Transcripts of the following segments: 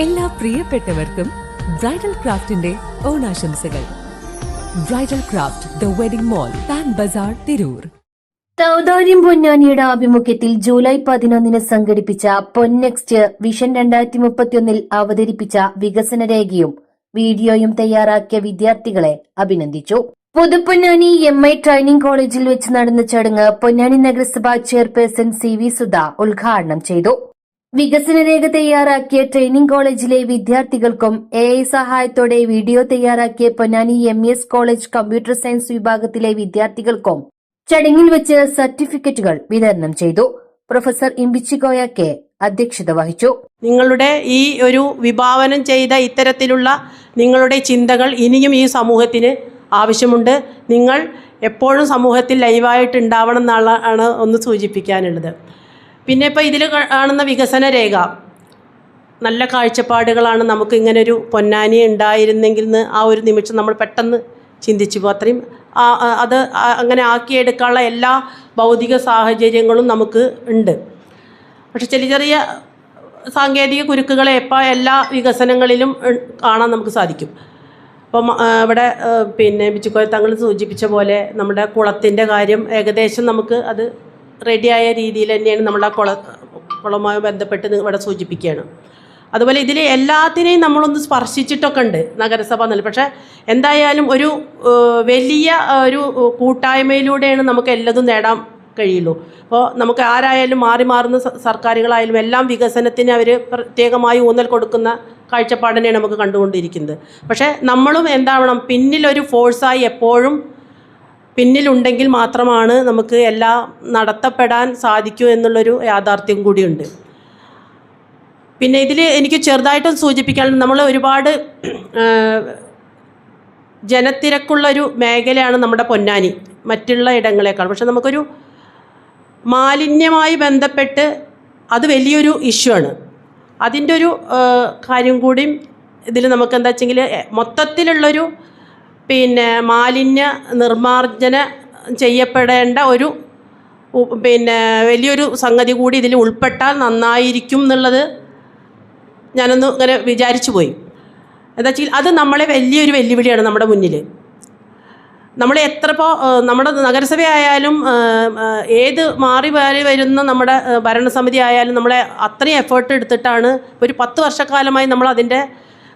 എല്ലാ പ്രിയപ്പെട്ടവർക്കും ബ്രൈഡൽ ക്രാഫ്റ്റിന്റെ ഓണാശംസകൾ. Bridal craft the wedding mall, Pan Bazaar, Tirur. തൗതാര്യം പൊന്നാനിയുടെ ആഭിമുഖ്യത്തിൽ ജൂലൈ 11 സംഘടിപ്പിച്ച പൊൻനെക്സ്റ്റ് വിഷൻ 2031 അവതരിപ്പിച്ച വികസന രേഖയും വീഡിയോയും തയ്യാറാക്കിയ വിദ്യാർത്ഥികളെ അഭിനന്ദിച്ചു. പുതുപ്പൊന്നാനി MI ട്രെയിനിംഗ് കോളേജിൽ വെച്ച് നടന്ന ചടങ്ങ് പൊന്നാനി നഗരസഭാ ചെയർപേഴ്സൺ CV സുധ ഉദ്ഘാടനം ചെയ്തു. വികസന രേഖ തയ്യാറാക്കിയ ട്രെയിനിംഗ് കോളേജിലെ വിദ്യാർത്ഥികൾക്കും AI സഹായത്തോടെ വീഡിയോ തയ്യാറാക്കിയ Ponnani MES college computer science വിഭാഗത്തിലെ വിദ്യാർത്ഥികൾക്കും ചടങ്ങിൽ വെച്ച് സർട്ടിഫിക്കറ്റുകൾ വിതരണം ചെയ്തു. പ്രൊഫസർ ഇമ്പിച്ചിക്കോയ കെ അധ്യക്ഷത വഹിച്ചു. നിങ്ങളുടെ ഈ ഒരു വിഭാവനം ചെയ്ത ഇത്തരത്തിലുള്ള നിങ്ങളുടെ ചിന്തകൾ ഇനിയും ഈ സമൂഹത്തിന് ആവശ്യമുണ്ട്. നിങ്ങൾ എപ്പോഴും സമൂഹത്തിൽ ലൈവായിട്ട് ഉണ്ടാവണം എന്നാണ് ഒന്ന് സൂചിപ്പിക്കാനുള്ളത്. പിന്നെ ഇപ്പോൾ ഇതിൽ കാണുന്ന വികസന രേഖ നല്ല കാഴ്ചപ്പാടുകളാണ്. നമുക്ക് ഇങ്ങനൊരു പൊന്നാനി ഉണ്ടായിരുന്നെങ്കിൽ എന്ന് ആ ഒരു നിമിഷം നമ്മൾ പെട്ടെന്ന് ചിന്തിച്ചു പോകും. അത്രയും അത് അങ്ങനെ ആക്കിയെടുക്കാനുള്ള എല്ലാ ഭൗതിക സാഹചര്യങ്ങളും നമുക്ക് ഉണ്ട്. പക്ഷെ ചെറിയ ചെറിയ സാങ്കേതിക കുരുക്കുകളെ എല്ലാ വികസനങ്ങളിലും കാണാൻ നമുക്ക് സാധിക്കും. അപ്പം ഇവിടെ ബിച്ചുക്കോയ തങ്ങൾ സൂചിപ്പിച്ച പോലെ നമ്മുടെ കുളത്തിൻ്റെ കാര്യം ഏകദേശം നമുക്ക് അത് റെഡിയായ രീതിയിൽ തന്നെയാണ് നമ്മുടെ കുളവുമായി ബന്ധപ്പെട്ട് ഇവിടെ സൂചിപ്പിക്കുകയാണ്. അതുപോലെ ഇതിൽ എല്ലാത്തിനെയും നമ്മളൊന്ന് സ്പർശിച്ചിട്ടൊക്കെ ഉണ്ട് നഗരസഭ എന്നല്ല. പക്ഷേ എന്തായാലും ഒരു വലിയ ഒരു കൂട്ടായ്മയിലൂടെയാണ് നമുക്ക് എല്ലതും നേടാൻ കഴിയുള്ളൂ. അപ്പോൾ നമുക്ക് ആരായാലും മാറുന്ന സർക്കാരുകളായാലും എല്ലാം വികസനത്തിന് അവർ പ്രത്യേകമായി ഊന്നൽ കൊടുക്കുന്ന കാഴ്ചപ്പാടിനെയാണ് നമുക്ക് കണ്ടുകൊണ്ടിരിക്കുന്നത്. പക്ഷേ നമ്മളും എന്താവണം, പിന്നിലൊരു ഫോഴ്സായി എപ്പോഴും പിന്നിലുണ്ടെങ്കിൽ മാത്രമാണ് നമുക്ക് എല്ലാം നടത്തപ്പെടാൻ സാധിക്കൂ എന്നുള്ളൊരു യാഥാർത്ഥ്യം കൂടിയുണ്ട്. പിന്നെ ഇതിൽ എനിക്ക് ചെറുതായിട്ടും സൂചിപ്പിക്കാനുള്ളത്, നമ്മൾ ഒരുപാട് ജനത്തിരക്കുള്ളൊരു മേഖലയാണ് നമ്മുടെ പൊന്നാനി മറ്റുള്ള ഇടങ്ങളെക്കാൾ. പക്ഷെ നമുക്കൊരു മാലിന്യമായി ബന്ധപ്പെട്ട് അത് വലിയൊരു ഇഷ്യൂ ആണ്. അതിൻ്റെ ഒരു കാര്യം കൂടിയും ഇതിൽ നമുക്ക് എന്താ വെച്ചെങ്കിൽ മൊത്തത്തിലുള്ളൊരു മാലിന്യ നിർമ്മാർജ്ജന ചെയ്യപ്പെടേണ്ട ഒരു വലിയൊരു സംഗതി കൂടി ഇതിൽ ഉൾപ്പെട്ടാൽ നന്നായിരിക്കും എന്നുള്ളത് ഞാനൊന്ന് ഇങ്ങനെ വിചാരിച്ചു പോയി. എന്താ വെച്ചാൽ അത് നമ്മളെ വലിയൊരു വെല്ലുവിളിയാണ് നമ്മുടെ മുന്നിൽ. നമ്മൾ എത്രപ്പോൾ നമ്മുടെ നഗരസഭയായാലും ഏത് മാറി വരുന്ന നമ്മുടെ ഭരണസമിതി ആയാലും നമ്മളെ അത്രയും എഫേർട്ട് എടുത്തിട്ടാണ് ഒരു 10 വർഷക്കാലമായി നമ്മൾ അതിൻ്റെ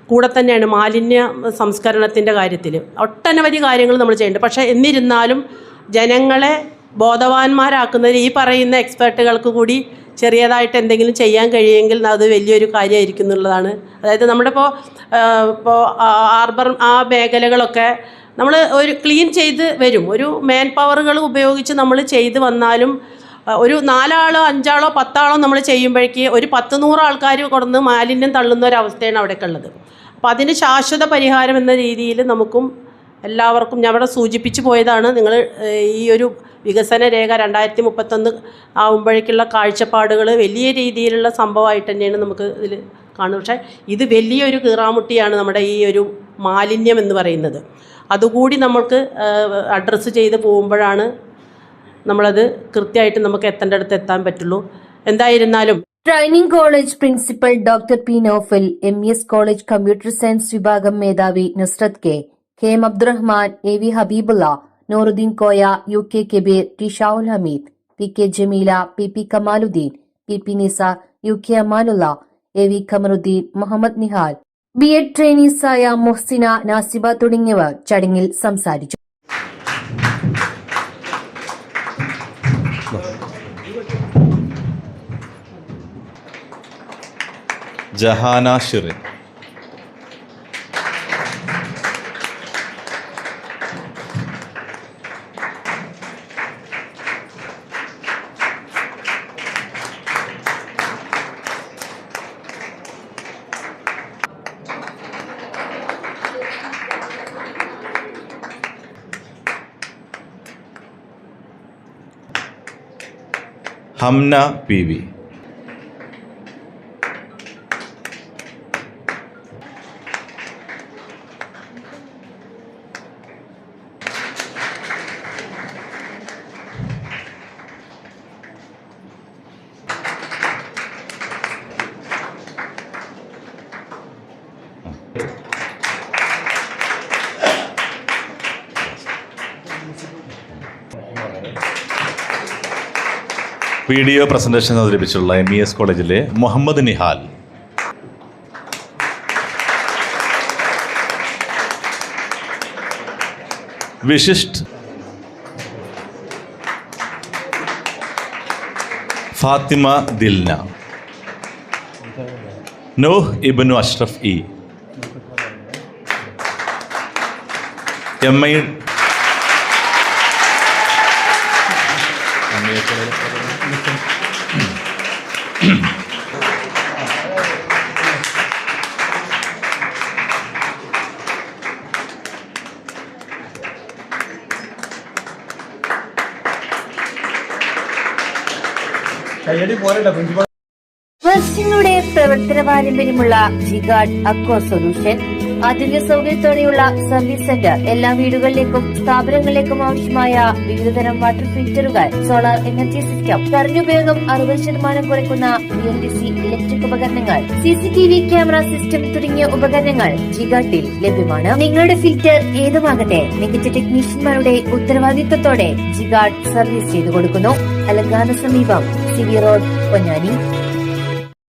കൂടെ തന്നെയാണ് മാലിന്യ സംസ്കരണത്തിൻ്റെ കാര്യത്തിൽ ഒട്ടനവധി കാര്യങ്ങൾ നമ്മൾ ചെയ്യുന്നുണ്ട്. പക്ഷേ എന്നിരുന്നാലും ജനങ്ങളെ ബോധവാന്മാരാക്കുന്നതിൽ ഈ പറയുന്ന എക്സ്പെർട്ടുകൾക്ക് കൂടി ചെറിയതായിട്ട് എന്തെങ്കിലും ചെയ്യാൻ കഴിയുമെങ്കിൽ അത് വലിയൊരു കാര്യമായിരിക്കും എന്നുള്ളതാണ്. അതായത് നമ്മുടെ ഇപ്പോൾ ഹാർബർ ആ മേഖലകളൊക്കെ നമ്മൾ ഒരു ക്ലീൻ ചെയ്ത് വരും. ഒരു മാൻ പവറുകൾ ഉപയോഗിച്ച് നമ്മൾ ചെയ്ത് വന്നാലും ഒരു 4 ആളോ 5 ആളോ 10 ആളോ നമ്മൾ ചെയ്യുമ്പോഴേക്ക് ഒരു 10-100 ആൾക്കാർ കൊടുന്ന് മാലിന്യം തള്ളുന്ന ഒരവസ്ഥയാണ് അവിടെയൊക്കെ ഉള്ളത്. അപ്പോൾ അതിന് ശാശ്വത പരിഹാരം എന്ന രീതിയിൽ നമുക്കും എല്ലാവർക്കും ഞാൻ അവിടെ സൂചിപ്പിച്ചു പോയതാണ്. നിങ്ങൾ ഈ ഒരു വികസന രേഖ 2031 ആകുമ്പോഴേക്കുള്ള കാഴ്ചപ്പാടുകൾ വലിയ രീതിയിലുള്ള സംഭവമായിട്ട് തന്നെയാണ് നമുക്ക് ഇതിൽ കാണുന്നത്. പക്ഷേ ഇത് വലിയൊരു കീറാമുട്ടിയാണ് നമ്മുടെ ഈ ഒരു മാലിന്യം എന്ന് പറയുന്നത്. അതുകൂടി നമ്മൾക്ക് അഡ്രസ്സ് ചെയ്ത് പോകുമ്പോഴാണ് നമ്മളത് കൃത്യമായിട്ട് നമുക്ക് എത്തേണ്ടടുത്ത് എത്താൻ പറ്റുള്ളൂ. എന്തായിരുന്നാലും training college principal doctor P. Naufal, MES college computer science വിഭാഗം മേധാവി നുസ്രത് KM അബ്ദുറഹ്മാൻ, AV ഹബീബുള്ള, Nooruddeen Koya, UK Kabir, T. ഷാഉൽ Hameed, PK Jameela, PP Kamaluddin, PP നിസ, UK Amanullah, AV Kamaruddin, Muhammad Nihal, BEd ട്രെയിനീസായ Muhsina, Nasiba തുടങ്ങിയവർ ചടങ്ങിൽ സംസാരിച്ചു. Jahana Shirin, Hamna PV, video presentation അവതരിപ്പിച്ചുള്ള MES കോളേജിലെ മുഹമ്മദ് നിഹാൽ. വിശിഷ്ട് ഫാത്തിമ ദിൽന. നൂഹ് ഇബ്നു അഷ്റഫ് ഇ. MI വർഷങ്ങളുടെ പ്രവർത്തന പാരമ്പര്യമുള്ള ജിഗാർഡ് അക്വ സൊല്യൂഷൻ ആധുനിക സൗകര്യത്തോടെയുള്ള സർവീസ് സെന്റർ എല്ലാ വീടുകളിലേക്കും സ്ഥാപനങ്ങളിലേക്കും ആവശ്യമായ വിവിധതരം വാട്ടർ ഫിൽറ്ററുകൾ, സോളാർ എനർജി സിസ്റ്റം, കറന്റ് ഉപയോഗം 60% കുറയ്ക്കുന്ന BLDC ഇലക്ട്രിക് ഉപകരണങ്ങൾ, CCTV ക്യാമറ സിസ്റ്റം തുടങ്ങിയ ഉപകരണങ്ങൾ ജിഗാർഡിൽ ലഭ്യമാണ്. നിങ്ങളുടെ ഫിൽറ്റർ ഏതുമാകട്ടെ മികച്ച ടെക്നീഷ്യന്മാരുടെ ഉത്തരവാദിത്തത്തോടെ ജിഗാർഡ് സർവീസ് ചെയ്തു കൊടുക്കുന്നു. അലങ്കാന സമീപം CB റോഡ്, പൊന്നാനി.